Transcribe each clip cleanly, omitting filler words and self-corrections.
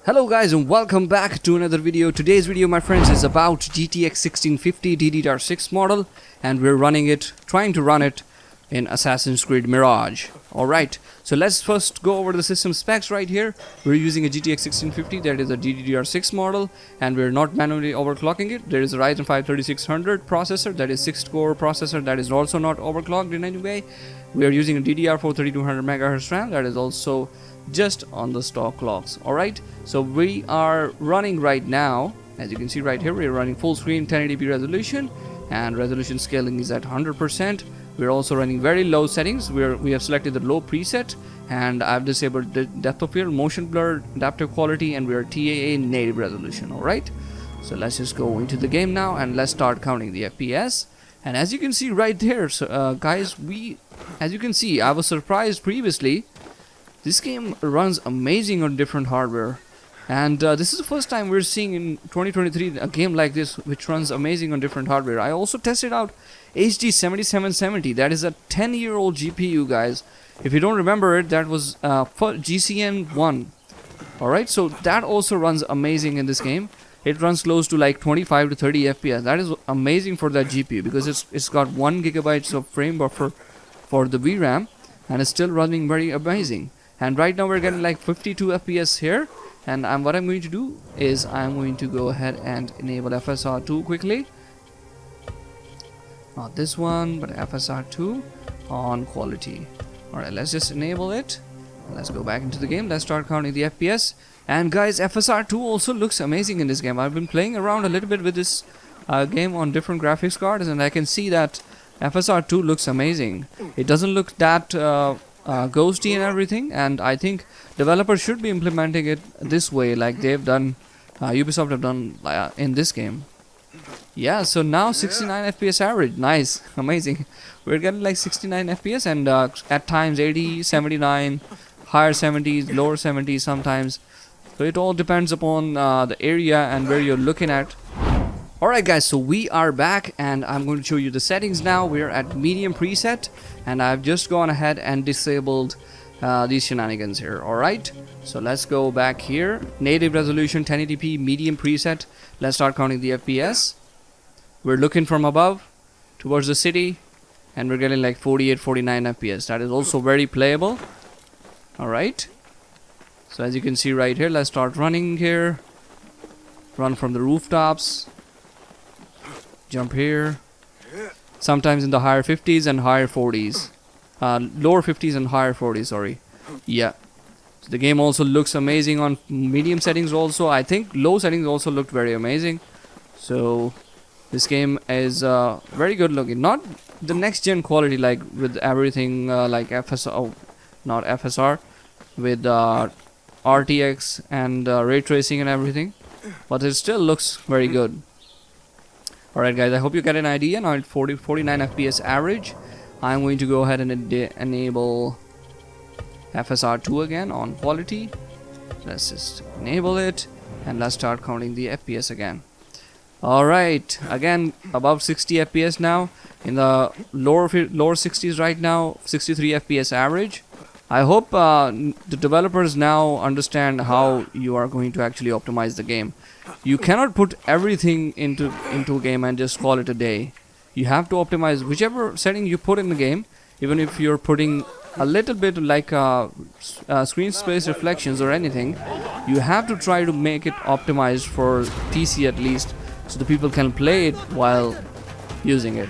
Hello guys and welcome back to another video. Today's video, my friends, is about GTX 1650 DDR6 model, and we're trying to run it in Assassin's Creed Mirage. Alright, so let's first go over the system specs right here. We're using a GTX 1650 that is a DDR6 model, and we're not manually overclocking it. There is a Ryzen 5 3600 processor, that is 6-core processor, that is also not overclocked in any way. We are using a DDR4 3200 MHz RAM, that is also just on the stock clocks. Alright, so we are running right now, as you can see right here, we are running full screen 1080p resolution, and resolution scaling is at 100%. We're also running very low settings. We have selected the low preset, and I've disabled the depth of field, motion blur, adaptive quality, and we are TAA native resolution. Alright, so let's just go into the game now and let's start counting the FPS. And as you can see right there, guys, as you can see, I was surprised previously. This game runs amazing on different hardware, and this is the first time we're seeing in 2023 a game like this which runs amazing on different hardware. I also tested out HD 7770, that is a 10-year-old GPU, guys. If you don't remember it, that was for GCN1. Alright, so that also runs amazing in this game. It runs close to like 25 to 30 FPS. That is amazing for that GPU because it's got 1 GB of frame buffer for the VRAM, and it's still running very amazing. And right now we're getting like 52 FPS here, and what I'm going to do is I'm going to go ahead and enable FSR2 quickly. Not this one, but FSR2 on quality. Alright, let's just enable it. Let's go back into the game. Let's start counting the FPS. And guys, FSR2 also looks amazing in this game. I've been playing around a little bit with this game on different graphics cards, and I can see that FSR2 looks amazing. It doesn't look that ghosty and everything, and I think developers should be implementing it this way like they've done, Ubisoft have done in this game. Yeah, so now 69 FPS average, nice, amazing. We're getting like 69 FPS and at times 80, 79, higher 70s, lower 70s sometimes. So it all depends upon the area and where you're looking at. Alright guys, so we are back and I'm going to show you the settings now. We're at medium preset, and I've just gone ahead and disabled these shenanigans here. Alright, so let's go back here. Native resolution 1080p medium preset. Let's start counting the FPS. We're looking from above towards the city, and we're getting like 48, 49 FPS. That is also very playable. Alright, so as you can see right here, let's start running here. Run from the rooftops. Jump here. Sometimes in the higher 50s and higher 40s. Lower 50s and higher 40s, sorry. Yeah. So the game also looks amazing on medium settings also. I think low settings also looked very amazing. So this game is very good looking. Not the next gen quality like with everything like FSR, not FSR, with RTX and ray tracing and everything. But it still looks very good. Alright guys, I hope you get an idea. Now at 49 FPS average, I'm going to go ahead and enable FSR2 again on quality. Let's just enable it, and let's start counting the FPS again. Alright, again above 60 FPS now. In the lower 60s right now, 63 FPS average. I hope the developers now understand how you are going to actually optimize the game. You cannot put everything into a game and just call it a day. You have to optimize whichever setting you put in the game. Even if you're putting a little bit like screen space reflections or anything, you have to try to make it optimized for PC at least, so the people can play it while using it.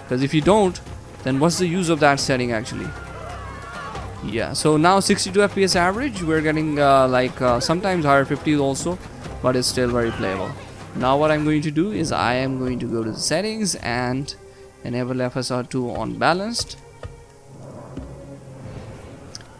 Because if you don't, then what's the use of that setting actually? Yeah, so now 62 FPS average. We're getting sometimes higher 50s also, but it's still very playable. Now what I'm going to do is I am going to go to the settings and enable FSR2 on balanced.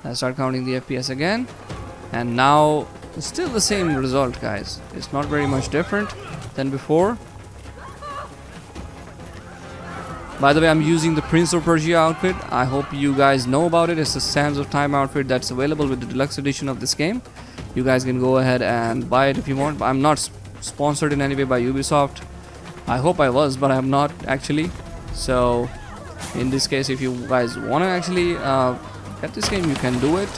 Let's start counting the FPS again, and now it's still the same result, guys. It's not very much different than before. By the way, I'm using the Prince of Persia outfit. I hope you guys know about it. It's the Sands of Time outfit that's available with the deluxe edition of this game. You guys can go ahead and buy it if you want. I'm not sponsored in any way by Ubisoft. I hope I was, but I'm not actually. So in this case, if you guys want to actually get this game, you can do it.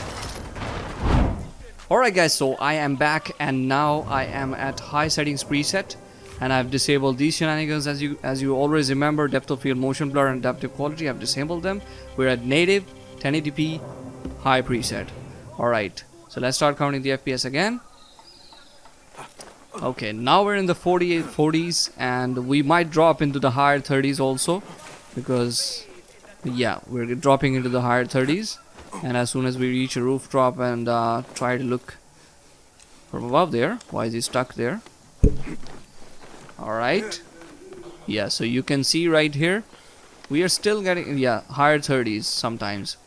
Alright guys, so I am back and now I am at high settings preset, and I've disabled these shenanigans. As you always remember, depth of field, motion blur and adaptive quality, I've disabled them. We're at native 1080p high preset. Alright, so let's start counting the FPS again. Okay, now we're in the 40s and we might drop into the higher 30s also, because yeah, we're dropping into the higher 30s. And as soon as we reach a rooftop and try to look from above there. Why is he stuck there? Alright. Yeah, so you can see right here, we are still getting, yeah, higher 30s sometimes.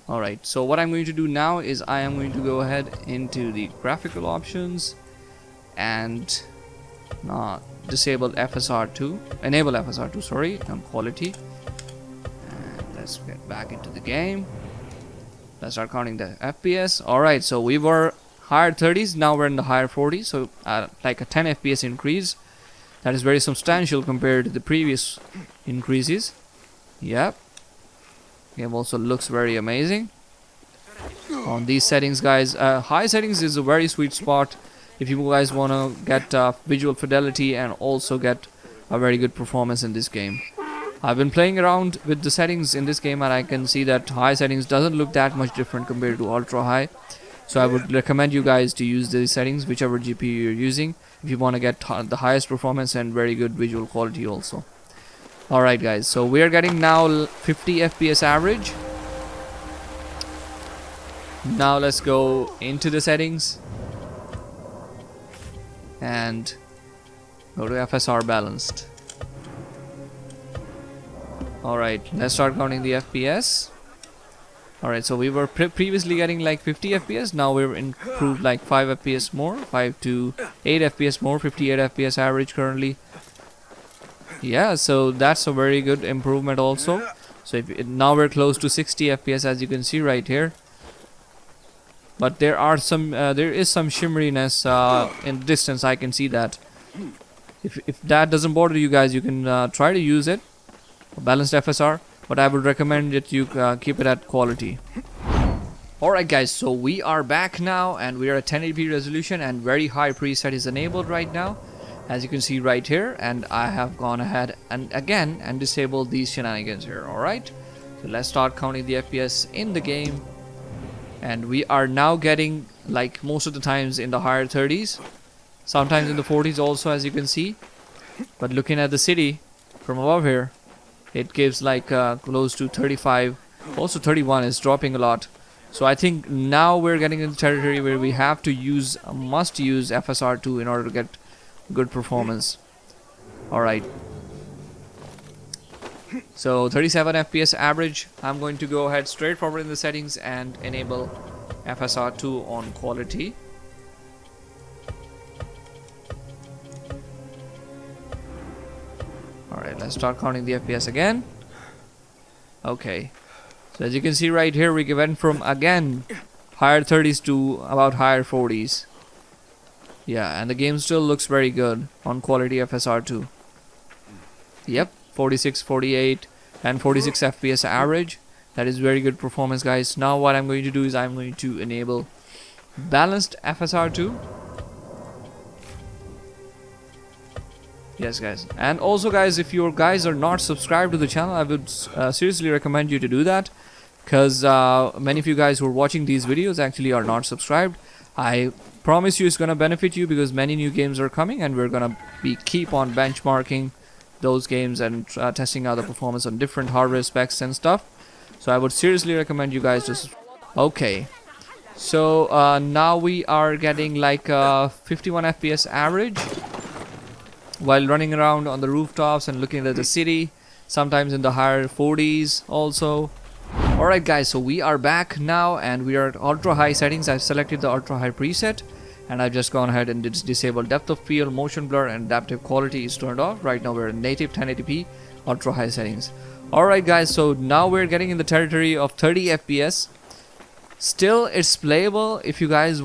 Alright, so what I'm going to do now is I am going to go ahead into the graphical options and disable FSR2, enable FSR2, sorry, on quality. And let's get back into the game. Let's start counting the FPS. Alright, so we were higher 30s, now we're in the higher 40s, so like a 10 FPS increase. That is very substantial compared to the previous increases. Yep. Game also looks very amazing. On these settings, guys, high settings is a very sweet spot if you guys want to get visual fidelity and also get a very good performance in this game. I've been playing around with the settings in this game and I can see that high settings doesn't look that much different compared to ultra high. So I would recommend you guys to use these settings, whichever GPU you're using, if you want to get the highest performance and very good visual quality also. Alright guys, so we are getting now 50 FPS average. Now let's go into the settings and go to FSR balanced. Alright, let's start counting the FPS. Alright, so we were previously getting like 50 FPS, now we're improved like 5 FPS more, 5 to 8 FPS more, 58 FPS average currently. Yeah, so that's a very good improvement also. So now we're close to 60 FPS as you can see right here. But there is some shimmeriness in distance, I can see that. If that doesn't bother you guys, you can try to use it. Balanced FSR, but I would recommend that you keep it at quality. Alright guys, so we are back now and we are at 1080p resolution and very high preset is enabled right now, as you can see right here, and I have gone ahead and again and disabled these shenanigans here. Alright, so let's start counting the FPS in the game, and we are now getting like most of the times in the higher 30s, sometimes in the 40s also, as you can see. But looking at the city from above here, it gives like close to 35, also 31 is dropping a lot. So I think now we're getting into territory where we have to must use FSR2 in order to get good performance. Alright, so 37 FPS average. I'm going to go ahead straight forward in the settings and enable FSR2 on quality. Alright, let's start counting the FPS again. Okay, so as you can see right here, we went from again higher 30s to about higher 40s. Yeah, and the game still looks very good on quality FSR2. Yep, 46, 48 and 46 FPS average. That is very good performance, guys. Now what I'm going to do is I'm going to enable balanced FSR2. Yes guys, and also guys, if you guys are not subscribed to the channel, I would seriously recommend you to do that, because many of you guys who are watching these videos actually are not subscribed. I promise you it's gonna benefit you, because many new games are coming and we're gonna keep on benchmarking those games and testing out the performance on different hardware specs and stuff. So I would seriously recommend you guys to okay, so now we are getting like 51 FPS average while running around on the rooftops and looking at the city, sometimes in the higher 40s also. Alright guys, so we are back now and we are at ultra high settings. I've selected the ultra high preset and I've just gone ahead and disabled depth of field, motion blur and adaptive quality is turned off. Right now we're in native 1080p ultra high settings. Alright guys, so now we're getting in the territory of 30 FPS. Still it's playable if you guys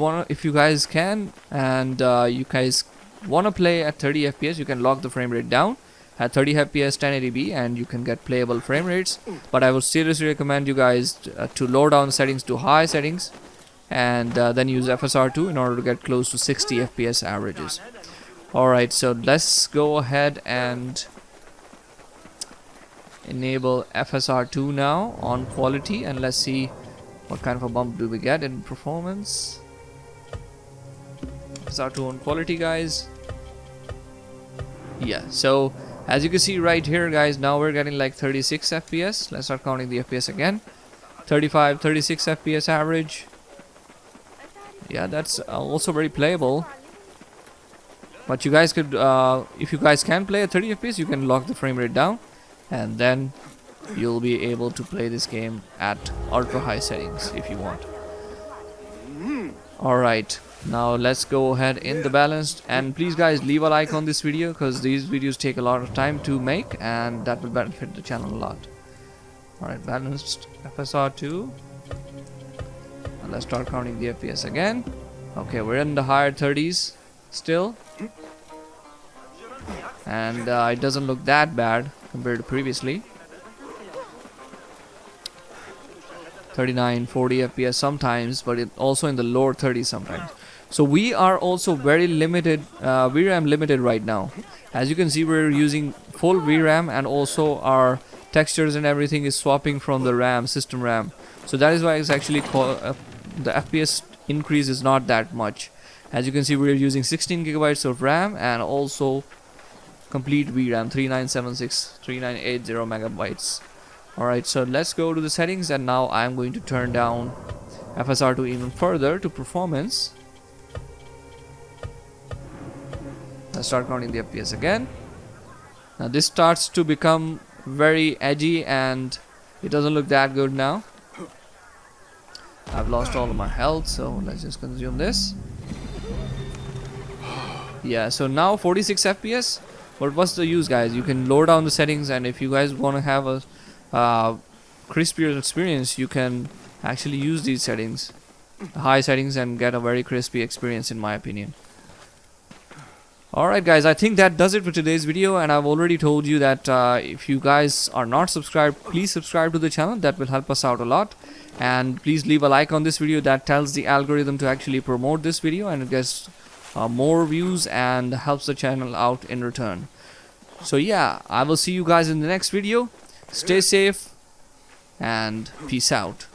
can, and you guys want to play at 30 FPS, you can lock the frame rate down at 30 FPS 1080p and you can get playable frame rates. But I would seriously recommend you guys to lower down settings to high settings and then use FSR2 in order to get close to 60 FPS averages. Alright, so let's go ahead and enable FSR2 now on quality, and let's see what kind of a bump do we get in performance. FSR2 on quality, guys. Yeah, so as you can see right here, guys, now we're getting like 36 FPS. Let's start counting the FPS again. 35, 36 FPS average. Yeah, that's also very playable. But you guys could, if you guys can play at 30 FPS, you can lock the frame rate down, and then you'll be able to play this game at ultra high settings if you want. Alright, now let's go ahead in the balanced, and please guys leave a like on this video because these videos take a lot of time to make, and that will benefit the channel a lot. Alright, balanced FSR2, and let's start counting the FPS again. Okay, we're in the higher 30s still, and it doesn't look that bad compared to previously. 39, 40 FPS sometimes, but it also in the lower 30s sometimes. So we are also very limited, VRAM limited right now. As you can see, we're using full VRAM, and also our textures and everything is swapping from the RAM, system RAM. So that is why it's actually the FPS increase is not that much. As you can see, we're using 16 gigabytes of RAM and also complete VRAM 3976, 3980 megabytes. Alright, so let's go to the settings, and now I'm going to turn down FSR2 even further to performance. Let's start counting the FPS again. Now this starts to become very edgy and it doesn't look that good now. I've lost all of my health, so let's just consume this. Yeah, so now 46 FPS. But what's the use, guys? You can lower down the settings, and if you guys want to have a crispier experience, you can actually use these settings, high settings, and get a very crispy experience, in my opinion. Alright guys, I think that does it for today's video, and I've already told you that if you guys are not subscribed, please subscribe to the channel. That will help us out a lot, and please leave a like on this video. That tells the algorithm to actually promote this video, and it gets more views and helps the channel out in return. So yeah, I will see you guys in the next video. Stay safe and peace out.